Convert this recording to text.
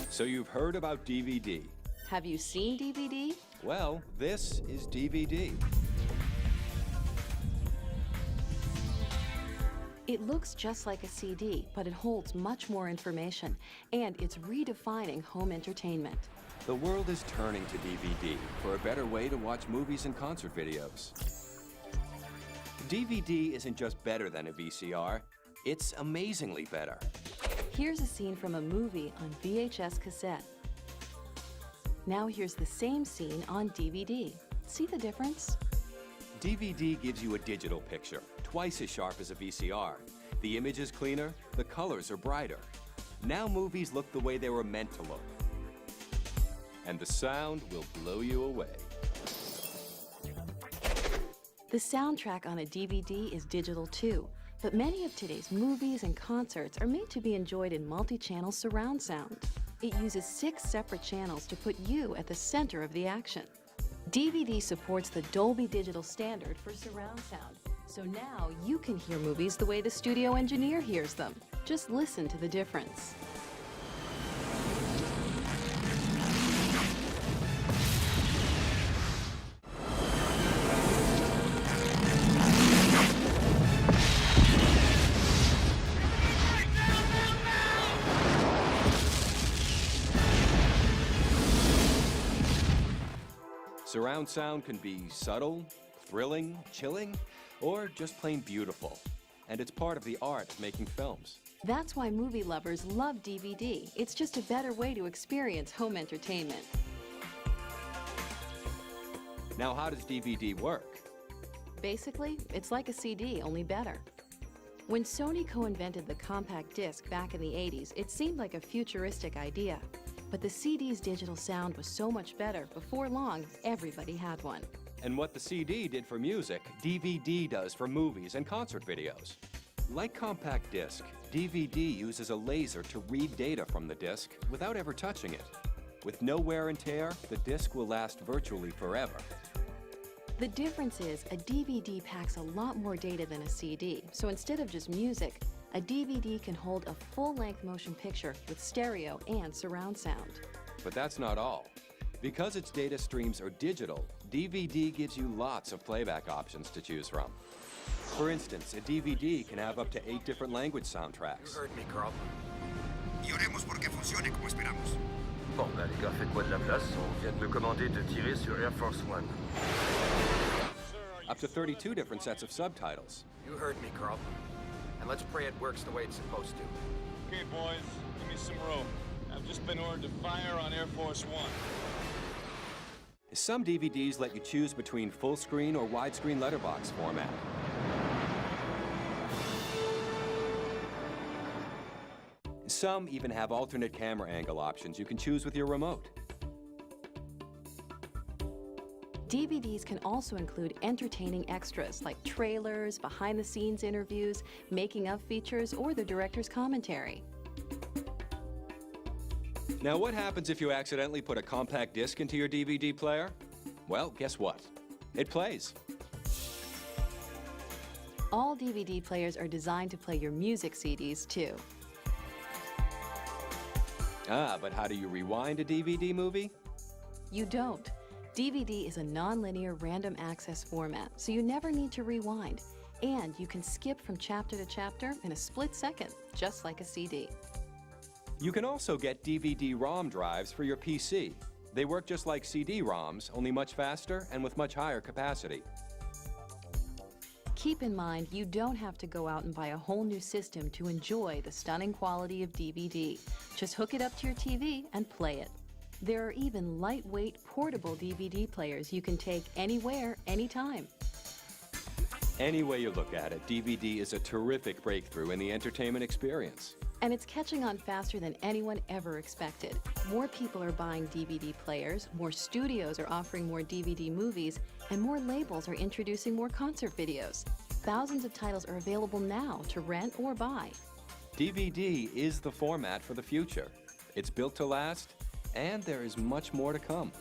So you've heard about DVD. Have you seen DVD? Well, this is DVD. It looks just like a CD, but it holds much more information, and it's redefining home entertainment. The world is turning to DVD for a better way to watch movies and concert videos. DVD isn't just better than a VCR, it's amazingly better. Here's a scene from a movie on VHS cassette. Now here's the same scene on DVD. See the difference? DVD gives you a digital picture, twice as sharp as a VCR. The image is cleaner, the colors are brighter. Now movies look the way they were meant to look. And the sound will blow you away. The soundtrack on a DVD is digital too, but many of today's movies and concerts are made to be enjoyed in multi-channel surround sound. It uses 6 separate channels to put you at the center of the action. DVD supports the Dolby Digital standard for surround sound, so now you can hear movies the way the studio engineer hears them. Just listen to the difference. Surround sound can be subtle, thrilling, chilling, or just plain beautiful. And it's part of the art of making films. That's why movie lovers love DVD. It's just a better way to experience home entertainment. Now, how does DVD work? Basically, it's like a CD, only better. When Sony co-invented the compact disc back in the 80s, it seemed like a futuristic idea. But the CD's digital sound was so much better, before long, everybody had one. And what the CD did for music, DVD does for movies and concert videos. Like compact disc, DVD uses a laser to read data from the disc without ever touching it. With no wear and tear, the disc will last virtually forever. The difference is a DVD packs a lot more data than a CD, so instead of just music, a DVD can hold a full-length motion picture with stereo and surround sound. But that's not all. Because its data streams are digital, DVD gives you lots of playback options to choose from. For instance, a DVD can have up to 8 different language soundtracks. You heard me, Carl. Y oremos porque funcione como esperamos. Bon, bah les gars, faites-moi de la place. On vient de me commander de tirer sur Air Force One. Up to 32 different sets of subtitles. You heard me, Carl. And let's pray it works the way it's supposed to. Okay, boys, give me some room. I've just been ordered to fire on Air Force One. Some DVDs let you choose between full screen or widescreen letterbox format. Some even have alternate camera angle options you can choose with your remote. DVDs can also include entertaining extras like trailers, behind-the-scenes interviews, making-of features, or the director's commentary. Now, what happens if you accidentally put a compact disc into your DVD player? Well, guess what? It plays. All DVD players are designed to play your music CDs, too. Ah, but how do you rewind a DVD movie? You don't. DVD is a non-linear random access format, so you never need to rewind. And you can skip from chapter to chapter in a split second, just like a CD. You can also get DVD-ROM drives for your PC. They work just like CD-ROMs, only much faster and with much higher capacity. Keep in mind, you don't have to go out and buy a whole new system to enjoy the stunning quality of DVD. Just hook it up to your TV and play it. There are even lightweight, portable DVD players you can take anywhere, anytime. Any way you look at it, DVD is a terrific breakthrough in the entertainment experience. And it's catching on faster than anyone ever expected. More people are buying DVD players, more studios are offering more DVD movies, and more labels are introducing more concert videos. Thousands of titles are available now to rent or buy. DVD is the format for the future. It's built to last, and there is much more to come.